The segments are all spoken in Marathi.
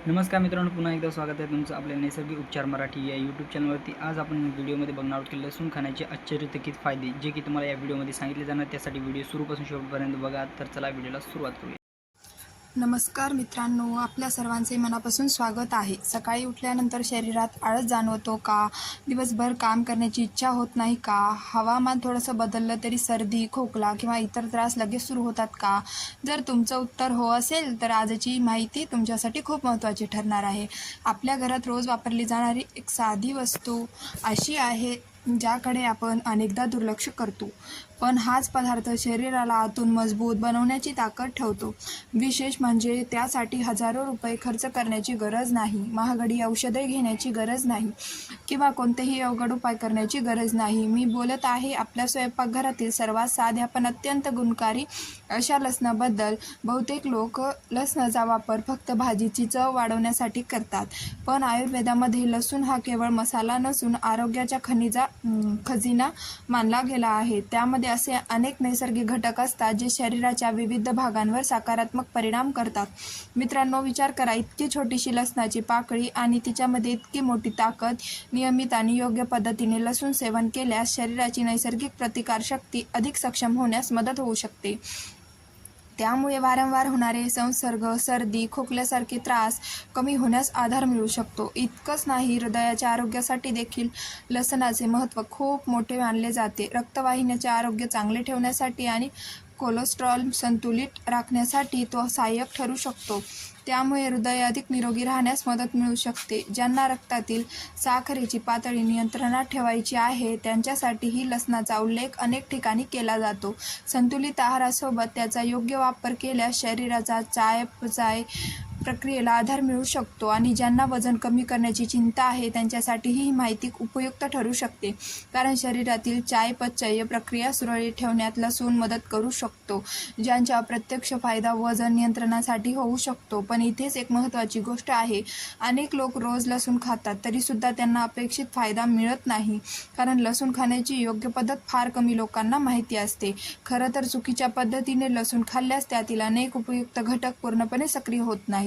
नमस्कार मित्रांनो, पुन्हा एकदा स्वागत आहे तुमचं आपल्या नैसर्गिक उपचार मराठी या यूट्यूब चॅनलवरती। आज आपण व्हिडिओमध्ये बघणार आहोत की लसूण खाण्याचे आश्चर्यचकित फायदे, जे की तुम्हाला या व्हिडिओमध्ये सांगितले जाणार। त्यासाठी व्हिडिओ सुरूपासून शेवटपर्यंत बघा। तर चला व्हिडिओला सुरुवात करूया। नमस्कार मित्रांनो, आपल्या सर्वांचे मनापासून स्वागत आहे। सकाळी उठल्यानंतर शरीरात आळस जाणवतो का? दिवसभर काम करण्याची इच्छा होत नाही का? हवामान थोडंसं बदललं तरी सर्दी, खोकला किंवा इतर त्रास लगेच सुरू होतात का? जर तुमचं उत्तर हो असेल तर आजची माहिती तुमच्यासाठी खूप महत्त्वाची ठरणार आहे। आपल्या घरात रोज वापरली जाणारी एक साधी वस्तू अशी आहे ज्याकडे आपण अनेकदा दुर्लक्ष करतो, पण हाच पदार्थ शरीराला आतून मजबूत बनवण्याची ताकद ठेवतो। विशेष म्हणजे त्यासाठी हजारो रुपये खर्च करण्याची गरज नाही, महागडी औषधे घेण्याची गरज नाही किंवा कोणतेही अवघड उपाय करण्याची गरज नाही। मी बोलत आहे आपल्या स्वयंपाकघरातील सर्वात साध्या पण अत्यंत गुणकारी अशा लसणाबद्दल। बहुतेक लोक लसणाचा वापर फक्त भाजीची चव वाढवण्यासाठी करतात, पण आयुर्वेदामध्ये लसूण हा केवळ मसाला नसून आरोग्याचा खजिना मानला गेला आहे। त्यामध्ये असे अनेक नैसर्गिक घटक असतात जे शरीराच्या विविध भागांवर सकारात्मक परिणाम करतात। मित्रांनो, विचार करा, इतकी छोटीशी लसणाची पाकळी आणि तिच्यामध्ये इतकी मोठी ताकद। नियमित आणि योग्य पद्धतीने लसूण सेवन केल्यास शरीराची नैसर्गिक प्रतिकारशक्ती अधिक सक्षम होण्यास मदत होऊ शकते। त्यामुळे वारंवार होणारे संसर्ग, सर्दी, खोकल्यासारखे त्रास कमी होण्यास आधार मिळू शकतो। इतकंच नाही, हृदयाच्या आरोग्यासाठी देखील लसणाचे महत्त्व खूप मोठे मानले जाते। रक्तवाहिन्याचे आरोग्य चांगले ठेवण्यासाठी आणि कोलेस्ट्रॉल संतुलित राखण्यासाठी तो सहाय्यक ठरू शकतो। त्यामुळे हृदय अधिक निरोगी राहण्यास मदत मिळू शकते। ज्यांना रक्तातील साखरेची पातळी नियंत्रणात ठेवायची आहे त्यांच्यासाठीही लसणाचा उल्लेख अनेक ठिकाणी केला जातो। संतुलित आहारासोबत त्याचा योग्य वापर केल्यास शरीराचा चयापचय प्रक्रियेला आधार मिळू शकतो आणि ज्यांना वजन कमी करण्याची चिंता आहे त्यांच्यासाठीही ही माहिती उपयुक्त ठरू शकते, कारण शरीरातील चयापचय प्रक्रिया सुरळीत ठेवण्यात लसूण मदत करू शकतो, ज्यांचा अप्रत्यक्ष फायदा वजन नियंत्रणासाठी होऊ शकतो। पण इथेच एक महत्त्वाची गोष्ट आहे, अनेक लोक रोज लसूण खातात तरीसुद्धा त्यांना अपेक्षित फायदा मिळत नाही, कारण लसूण खाण्याची योग्य पद्धत फार कमी लोकांना माहिती असते। खरं तर चुकीच्या पद्धतीने लसूण खाल्ल्यास त्यातील अनेक उपयुक्त घटक पूर्णपणे सक्रिय होत नाहीत,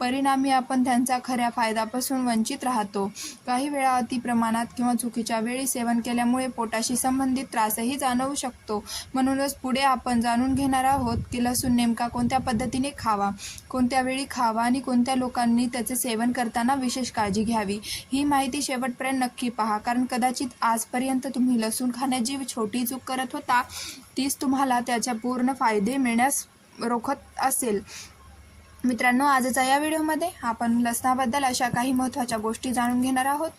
परिणामी आपण त्यांचा खऱ्या फायद्यापासून वंचित राहतो। काही वेळा अति प्रमाणात किंवा चुकीच्या वेळी सेवन केल्यामुळे पोटाशी संबंधित त्रासही जाणवू शकतो। म्हणूनच पुढे आपण जाणून घेणार आहोत की लसूण नेमका कोणत्या पद्धतीने खावा, कोणत्या वेळी खावा आणि कोणत्या लोकांनी त्याचे सेवन करताना विशेष काळजी घ्यावी। ही माहिती शेवटपर्यंत नक्की पहा, कारण कदाचित आजपर्यंत तुम्ही लसूण खाण्याची छोटी चूक करत होता तीच तुम्हाला त्याचे पूर्ण फायदे मिळण्यास रोखत असेल। मित्रांनो, आजच्या या व्हिडिओमध्ये आपण लसणाबद्दल अशा काही महत्त्वाच्या गोष्टी जाणून घेणार आहोत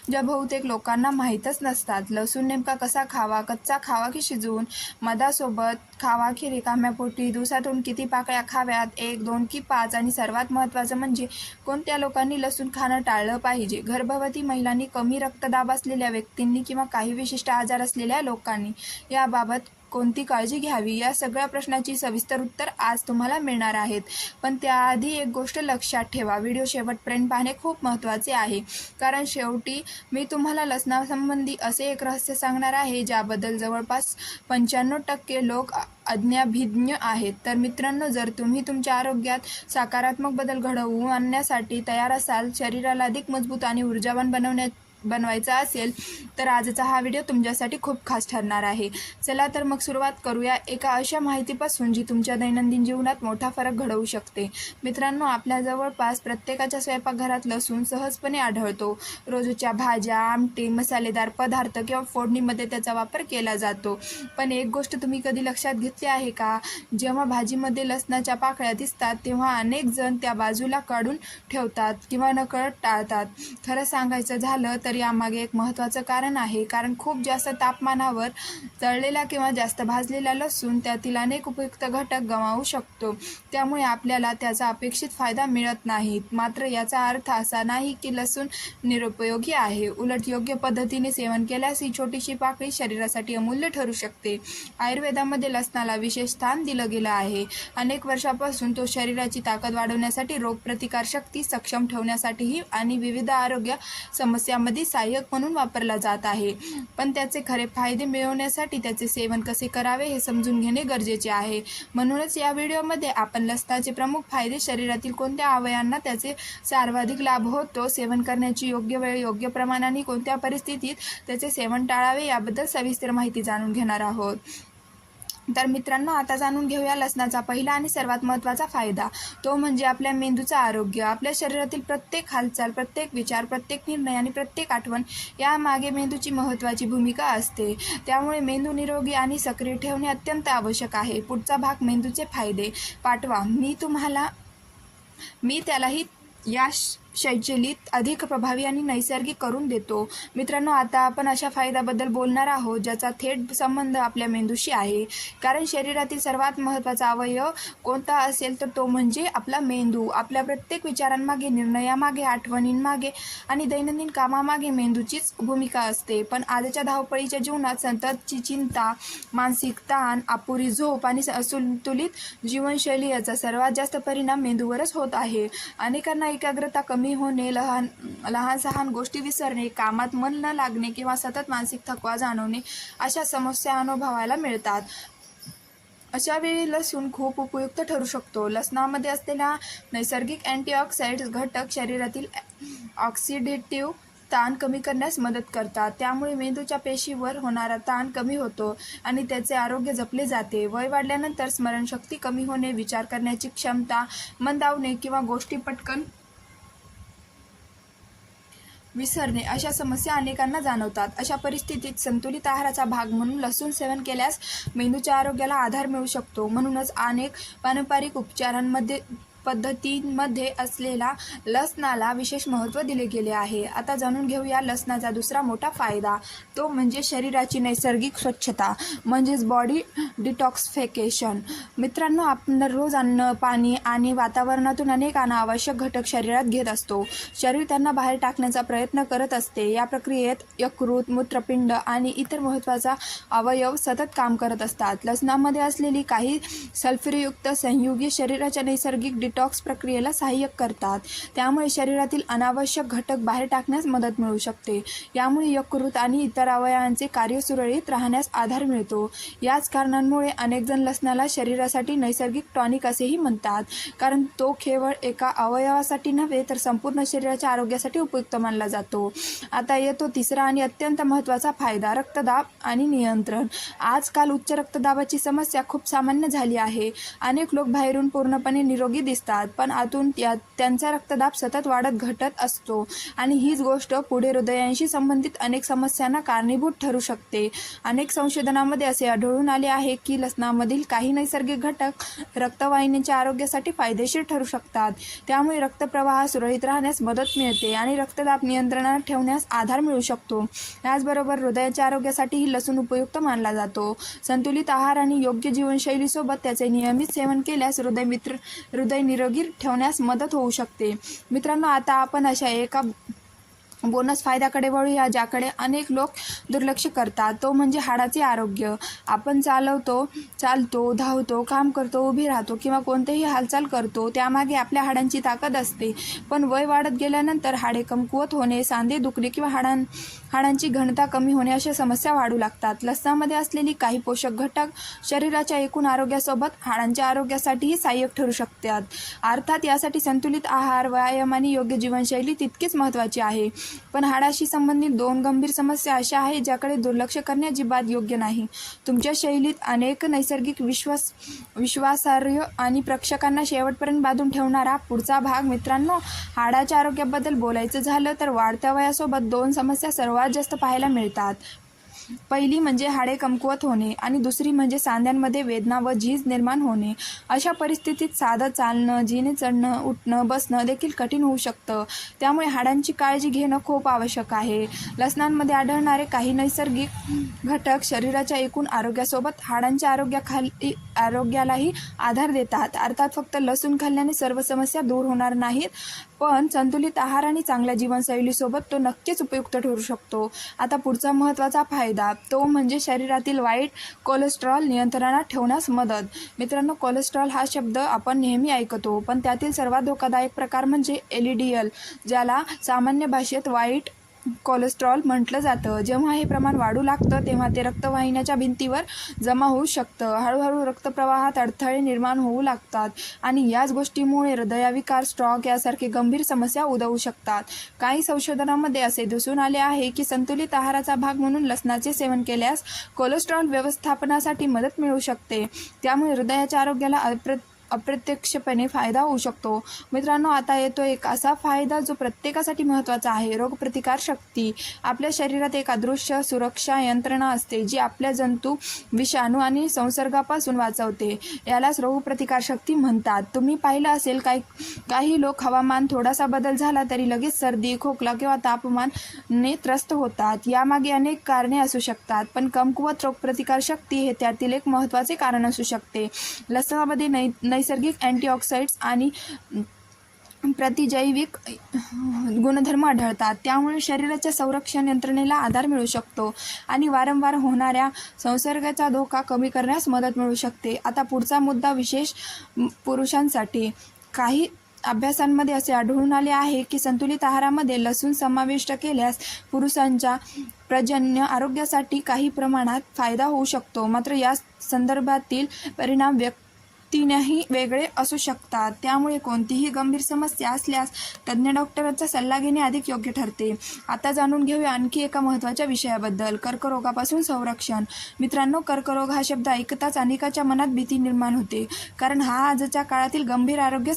ज्या बहुतेक लोकांना माहीतच नसतात। लसूण नेमका कसा खावा, कच्चा खावा की शिजवून, मधासोबत खावा की रिकाम्या पोटी, दिवसातून किती पाकळ्या खाव्यात, 1, 2 की 5, आणि सर्वात महत्त्वाचं म्हणजे कोणत्या लोकांनी लसूण खाणं टाळलं पाहिजे। गर्भवती महिलांनी, कमी रक्तदाब असलेल्या व्यक्तींनी किंवा काही विशिष्ट आजार असलेल्या लोकांनी याबाबत कोणती काळजी घ्यावी, या सगळ्या प्रश्नाची सविस्तर उत्तर आज तुम्हाला मिळणार आहेत। पण त्याआधी एक गोष्ट लक्षात ठेवा, व्हिडिओ शेवटपर्यंत पाहणे खूप महत्त्वाचे आहे, कारण शेवटी मी तुम्हाला लसणासंबंधी असे एक रहस्य सांगणार आहे ज्याबद्दल जवळपास 95% लोक अज्ञाभिज्ञ आहेत। तर मित्रांनो, जर तुम्ही तुमच्या आरोग्यात सकारात्मक बदल घडवून आणण्यासाठी तयार असाल, शरीराला अधिक मजबूत आणि ऊर्जावान बनवायचा असेल तर आजचा हा व्हिडिओ तुमच्यासाठी खूप खास ठरणार आहे। चला तर मग सुरुवात करूया एका अशा माहितीपासून जी तुमच्या दैनंदिन जीवनात मोठा फरक घडवू शकते। मित्रांनो, आपल्या जवळपास प्रत्येकाच्या स्वयंपाकघरात लसूण सहजपणे आढळतो। रोजच्या भाज्या, आमटी, मसालेदार पदार्थ किंवा फोडणीमध्ये त्याचा वापर केला जातो। पण एक गोष्ट तुम्ही कधी लक्षात घेतली आहे का? जेव्हा भाजीमध्ये लसणाच्या पाकळ्या दिसतात तेव्हा अनेक जण त्या बाजूला काढून ठेवतात किंवा नकळत टाळतात। खरं सांगायचं झालं तर यामागे एक महत्त्वाचं कारण आहे, कारण खूप जास्त तापमानावर तळलेला किंवा जास्त भाजलेला लसूण त्यातील अनेक उपयुक्त घटक गमावू शकतो, त्यामुळे आपल्याला त्याचा अपेक्षित फायदा मिळत नाही। मात्र याचा अर्थ असा नाही की लसूण निरुपयोगी आहे, उलट योग्य पद्धतीने सेवन केल्यास ही छोटीशी पाकळी शरीरासाठी अमूल्य ठरू शकते। आयुर्वेदामध्ये लसणाला विशेष स्थान दिलं गेलं आहे। अनेक वर्षापासून तो शरीराची ताकद वाढवण्यासाठी, रोगप्रतिकारशक्ती सक्षम ठेवण्यासाठीही आणि विविध आरोग्य समस्यांमध्ये करण्यामध्ये सहाय्यक म्हणून वापरला जात आहे, पण त्याचे खरे फायदे मिळवण्यासाठी त्याचे सेवन कसे करावे हे समजून घेणे गरजेचे आहे. म्हणूनच या व्हिडिओमध्ये आपण लसणाचे प्रमुख फायदे, शरीरातील कोणत्या अवयवांना त्याचे सर्वाधिक लाभ होतो, सेवन करण्याची योग्य वेळ, योग्य प्रमाण आणि कोणत्या परिस्थितीत त्याचे सेवन टाळावे याबद्दल सविस्तर माहिती जाणून घेणार आहोत. तर मित्रांनो, आता जाणून घेऊया लसणाचा पहिला आणि सर्वात महत्त्वाचा फायदा. तो म्हणजे आपल्या मेंदूचं आरोग्य. आपल्या शरीरातील प्रत्येक हालचाल, प्रत्येक विचार, प्रत्येक निर्णय आणि प्रत्येक आठवण यामागे मेंदूची महत्त्वाची भूमिका असते. त्यामुळे मेंदू निरोगी आणि सक्रिय ठेवणे अत्यंत आवश्यक आहे. पुढचा भाग, मेंदूचे फायदे. पाठवा. मी त्यालाही या शैलीत अधिक प्रभावी आणि नैसर्गिक करून देतो. मित्रांनो, आता आपण अशा फायद्याबद्दल बोलणार आहोत ज्याचा थेट संबंध आपल्या मेंदूशी आहे. कारण शरीरातील सर्वात महत्त्वाचा अवयव कोणता असेल तर तो म्हणजे आपला मेंदू. आपल्या प्रत्येक विचारांमागे, निर्णयामागे, आठवणींमागे आणि दैनंदिन कामामागे मेंदूचीच भूमिका असते. पण आजच्या धावपळीच्या जीवनात सततची चिंता, मानसिक ताण, अपुरी झोप आणि असंतुलित जीवनशैली याचा सर्वात जास्त परिणाम मेंदूवरच होत आहे. अनेकांना एकाग्रता कमी होणे, लहान सहान गोष्टी विसरणे, कामात मन न लागणे किंवा सतत मानसिक थकवा जाणवणे अशा समस्या अनुभवायला मिळतात. अशा वेळी लसूण खूप उपयुक्त ठरू शकतो. लसणामध्ये असलेला नैसर्गिक अँटीऑक्सिडंट्स घटक शरीरातील ऑक्सिडेटिव्ह ताण कमी करण्यास मदत करतात. त्यामुळे मेंदूच्या पेशीवर होणारा ताण कमी होतो आणि त्याचे आरोग्य जपले जाते. वय वाढल्यानंतर स्मरणशक्ती कमी होणे, विचार करण्याची क्षमता मंदावणे किंवा गोष्टी पटकन विसरणे अशा समस्या अनेकांना जाणवतात. अशा परिस्थितीत संतुलित आहाराचा भाग म्हणून लसूण सेवन केल्यास मेंदूच्या आरोग्याला आधार मिळू शकतो. म्हणूनच अनेक पारंपरिक पद्धतींमध्ये असलेला लसणाला विशेष महत्त्व दिले गेले आहे. आता जाणून घेऊया लसणाचा दुसरा मोठा फायदा. तो म्हणजे शरीराची नैसर्गिक स्वच्छता, म्हणजेच बॉडी डिटॉक्सिफिकेशन. मित्रांनो, आपण दररोज अन्न, पाणी आणि वातावरणातून अनेक अनावश्यक घटक शरीरात घेत असतो. शरीर त्यांना बाहेर टाकण्याचा प्रयत्न करत असते. या प्रक्रियेत यकृत, मूत्रपिंड आणि इतर महत्त्वाचा अवयव सतत काम करत असतात. लसणामध्ये असलेली काही सल्फरयुक्त संयुगे शरीराच्या नैसर्गिक डिटॉक्स प्रक्रियेला सहाय्यक करतात. त्यामुळे शरीरातील अनावश्यक घटक बाहेर टाकण्यास मदत मिळू शकते. यामुळे यकृत आणि इतर अवयवांचे कार्य सुरळीत राहण्यास आधार मिळतो. याच कारणांमुळे अनेक जण लसणाला शरीरासाठी नैसर्गिक टॉनिक असेही म्हणतात, कारण तो केवळ एका अवयवासाठी नव्हे तर संपूर्ण शरीराच्या आरोग्यासाठी उपयुक्त मानला जातो. आता येतो तिसरा आणि अत्यंत महत्त्वाचा फायदा, रक्तदाब आणि नियंत्रण. आजकाल उच्च रक्तदाबाची समस्या खूप सामान्य झाली आहे. अनेक लोक बाहेरून पूर्णपणे निरोगी दिसतात, पण आतून त्यांचा रक्तदाब सतत घटत असतो आणि हीच गोष्ट पुढे हृदयाशी संबंधित अनेक समस्यांना कारणीभूत ठरू शकते. अनेक संशोधनामध्ये असे आढळून आले आहे की लसणामधील काही नैसर्गिक घटक रक्तवाहिन्यांच्या आरोग्यासाठी फायदेशीर ठरू शकतात. त्यामुळे रक्तप्रवाह सुरळीत राहण्यास मदत मिळते आणि रक्तदाब नियंत्रणात ठेवण्यास आधार मिळू शकतो. याचबरोबर हृदयाच्या आरोग्यासाठीही लसूण उपयुक्त मानला जातो. संतुलित आहार आणि योग्य जीवनशैलीसोबत त्याचे नियमित सेवन केल्यास हृदय निरोगी ठेवण्यास मदत होऊ शकते. मित्रांनो, आता आपण अशा एका बोनस फायद्याकडे वळूया ज्याकडे अनेक लोक दुर्लक्ष करतात. तो म्हणजे हाडाचे आरोग्य. आपण चालतो, धावतो, काम करतो, उभे राहतो किंवा कोणतेही हालचाल करतो, त्यामागे आपल्या हाडांची ताकद असते. पण वय वाढत गेल्यानंतर हाडे कमकुवत होणे, सांधे दुखणे किंवा हाडांची घनता कमी होणे अशा समस्या वाढू लागतात. लसणामध्ये असलेली काही पोषक घटक शरीराच्या एकूण आरोग्यासोबत हाडांच्या आरोग्यासाठीही सहाय्यक ठरू शकतात. अर्थात यासाठी संतुलित आहार, व्यायाम आणि योग्य जीवनशैली तितकीच महत्त्वाची आहे. पण हाडाशी संबंधित दोन गंभीर समस्या अशा आहेत ज्याकडे दुर्लक्ष करणे अजिबात योग्य नाही. तुमच्या शैलीत अनेक नैसर्गिक विश्वासार्ह आणि प्रेक्षकांना शेवटपर्यंत बांधून ठेवणारा पुढचा भाग. मित्रांनो, हाडाच्या आरोग्याबद्दल बोलायचं झालं तर वाढत्या वयासोबत दोन समस्या सर्वात जास्त पाहायला मिळतात. पहिली म्हणजे हाडे कमकुवत होणे आणि दुसरी म्हणजे सांध्यांमध्ये वेदना व झीज निर्माण होणे. अशा परिस्थितीत साधं चालणं, जिने चढणं, उठणं, बसणं देखील कठीण होऊ शकतं. त्यामुळे हाडांची काळजी घेणं खूप आवश्यक आहे. लसणांमध्ये आढळणारे काही नैसर्गिक घटक शरीराच्या एकूण आरोग्यासोबत हाडांच्या आरोग्यालाही आधार देतात. अर्थात फक्त लसूण खाल्ल्याने सर्व समस्या दूर होणार नाहीत, पण संतुलित आहार आणि चांगल्या जीवनशैलीसोबत तो नक्कीच उपयुक्त ठरू शकतो. आता पुढचा महत्त्वाचा फायदा, तो म्हणजे शरीरातील वाईट कोलेस्ट्रॉल नियंत्रणात ठेवण्यास मदत. मित्रांनो, कोलेस्ट्रॉल हा शब्द आपण नेहमी ऐकतो, पण त्यातील सर्वात धोकादायक प्रकार म्हणजे LDL, ज्याला सामान्य भाषेत वाईट कोलेस्ट्रॉल म्हटलं जातं. जेव्हा हे प्रमाण वाढू लागतं तेव्हा ते रक्तवाहिन्याच्या भिंतीवर जमा होऊ शकतं. हळूहळू रक्तप्रवाहात अडथळे निर्माण होऊ लागतात आणि याच गोष्टीमुळे हृदयविकार, स्ट्रोक यासारखे गंभीर समस्या उद्भवू शकतात. काही संशोधनामध्ये असे दिसून आले आहे की संतुलित आहाराचा भाग म्हणून लसणाचे सेवन केल्यास कोलेस्ट्रॉल व्यवस्थापनासाठी मदत मिळू शकते. त्यामुळे हृदयाच्या आरोग्याला अप्रत्यक्षपणे फायदा होऊ शकतो. मित्रांनो, आता येतो एक असा फायदा जो प्रत्येकासाठी महत्त्वाचा आहे. रोगप्रतिकार शक्ती. आपल्या शरीरात एक अदृश्य सुरक्षा यंत्रणा असते जी आपल्या जंतू, विषाणू आणि संसर्गापासून वाचवते. यालाच रोगप्रतिकार शक्ती म्हणतात. तुम्ही पाहिलं असेल काही लोक हवामान थोडासा बदल झाला तरी लगेच सर्दी, खोकला किंवा तापमानाने त्रस्त होतात. यामागे अनेक कारणे असू शकतात, पण कमकुवत रोगप्रतिकार शक्ती हे त्यातील एक महत्त्वाचे कारण असू शकते. लसणामध्ये नैसर्गिक अँटीऑक्सिडंट्स आणि प्रतिजैविक गुणधर्म आढळतात. त्यामुळे शरीराच्या संरक्षण यंत्रणेला आधार मिळू शकतो आणि वारंवार होणाऱ्या संसर्गाचा धोका कमी करण्यास मदत मिळू शकते. आता पुढचा मुद्दा विशेष पुरुषांसाठी. काही अभ्यासांमध्ये असे आढळून आले आहे की संतुलित आहारामध्ये लसूण समाविष्ट केल्यास पुरुषांच्या प्रजनन आरोग्यासाठी काही प्रमाणात फायदा होऊ शकतो. मात्र या संदर्भातील परिणाम व्यक्तीनेही वेगळे असू शकतात. त्यामुळे कोणतीही गंभीर समस्या असल्यास तज्ज्ञ डॉक्टरांचा सल्ला घेणे अधिक योग्य ठरते. आता जाणून घेऊया आणखी एका महत्त्वाच्या विषयाबद्दल, कर्करोगापासून संरक्षण. मित्रांनो, कर्करोग हा शब्द ऐकताच अनेकाच्या मनात भीती निर्माण होते, कारण हा आजच्या काळातील गंभीर आरोग्य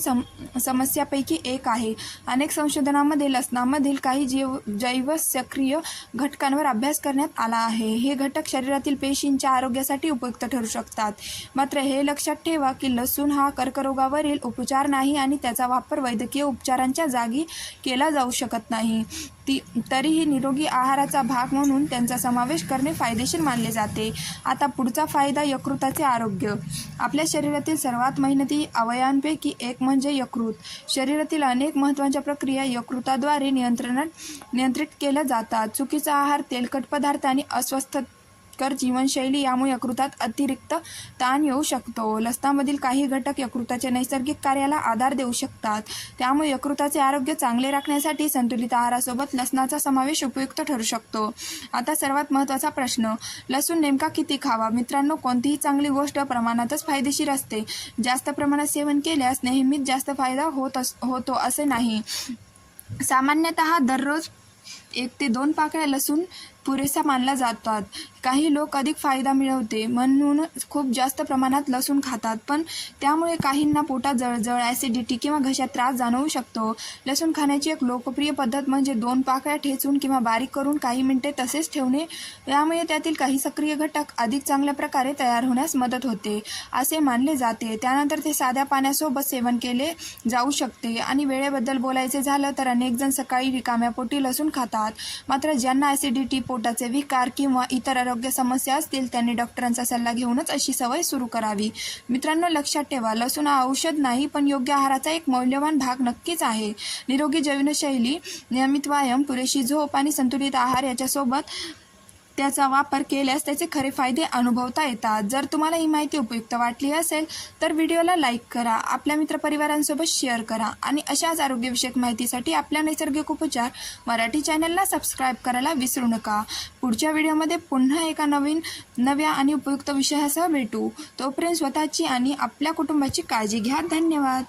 समस्यापैकी एक आहे. अनेक संशोधनामध्ये लसणामधील काही जैव सक्रिय घटकांवर अभ्यास करण्यात आला आहे. हे घटक शरीरातील पेशींच्या आरोग्यासाठी उपयुक्त ठरू शकतात. मात्र हे लक्षात ठेवा की लसूण हा कर्करोगावरील उपचार नाही आणि त्याचा वापर वैद्यकीय उपचारांच्या जागी केला जाऊ शकत नाही. तरीही निरोगी आहाराचा भाग म्हणून त्यांचा समावेश करणे फायदेशीर मानले जाते. आता पुढचा फायदा, यकृताचे आरोग्य. आपल्या शरीरातील सर्वात मेहनती अवयवांपैकी एक म्हणजे यकृत. शरीरातील अनेक महत्त्वाच्या प्रक्रिया यकृताद्वारे नियंत्रित केल्या जातात. चुकीचा आहार, तेलकट पदार्थ आणि अस्वस्थकर जीवनशैली यामुळे यकृतात अतिरिक्त ताण येऊ शकतो. लसणामधील काही घटक यकृताच्या नैसर्गिक कार्याला आधार देऊ शकतात. त्यामुळे यकृताचे आरोग्य चांगले राखण्यासाठी संतुलित आहारासोबत लसणाचा समावेश उपयुक्त ठरू शकतो. आता सर्वात महत्त्वाचा प्रश्न, लसूण नेमका किती खावा? मित्रांनो, कोणतीही चांगली गोष्ट प्रमाणातच फायदेशीर असते. जास्त प्रमाणात सेवन केल्यास नेहमीच जास्त फायदा होतो असे नाही. सामान्यतः दररोज 1 ते 2 पाकळ्या लसूण पुरेसा मानला जातात. काही लोक अधिक फायदा मिळवते म्हणून खूप जास्त प्रमाणात लसूण खातात, पण त्यामुळे काहींना पोटात जळजळ, ॲसिडिटी किंवा घशात त्रास जाणवू शकतो. लसूण खाण्याची एक लोकप्रिय पद्धत म्हणजे 2 पाकळ्या ठेचून किंवा बारीक करून काही मिनिटे तसेच ठेवणे. यामुळे त्यातील काही सक्रिय घटक अधिक चांगल्या प्रकारे तयार होण्यास मदत होते असे मानले जाते. त्यानंतर ते साध्या पाण्यासोबत सेवन केले जाऊ शकते. आणि वेळेबद्दल बोलायचे झालं तर अनेक जण सकाळी रिकाम्या पोटी लसूण खातात. मात्र ज्यांना ॲसिडिटी, पोटाचे विकार किंवा इतर आरोग्य समस्या असतील त्यांनी डॉक्टरांचा सल्ला घेऊनच अशी सवय सुरू करावी. मित्रांनो, लक्षात ठेवा, लसूण हा औषध नाही, पण योग्य आहाराचा एक मौल्यवान भाग नक्कीच आहे. निरोगी जीवनशैली, नियमित व्यायाम, पुरेशी झोप आणि संतुलित आहार याच्यासोबत त्याचा वापर केल्यास त्याचे खरे फायदे अनुभवता येतात. जर तुम्हाला ही माहिती उपयुक्त वाटली असेल तर व्हिडिओला लाईक करा, आपल्या मित्रपरिवारांसोबत शेअर करा आणि अशाच आरोग्यविषयक माहितीसाठी आपल्या नैसर्गिक उपचार मराठी चॅनलला सबस्क्राईब करायला विसरू नका. पुढच्या व्हिडिओमध्ये पुन्हा एका नव्या आणि उपयुक्त विषयासह भेटू. तोपर्यंत स्वतःची आणि आपल्या कुटुंबाची काळजी घ्या. धन्यवाद.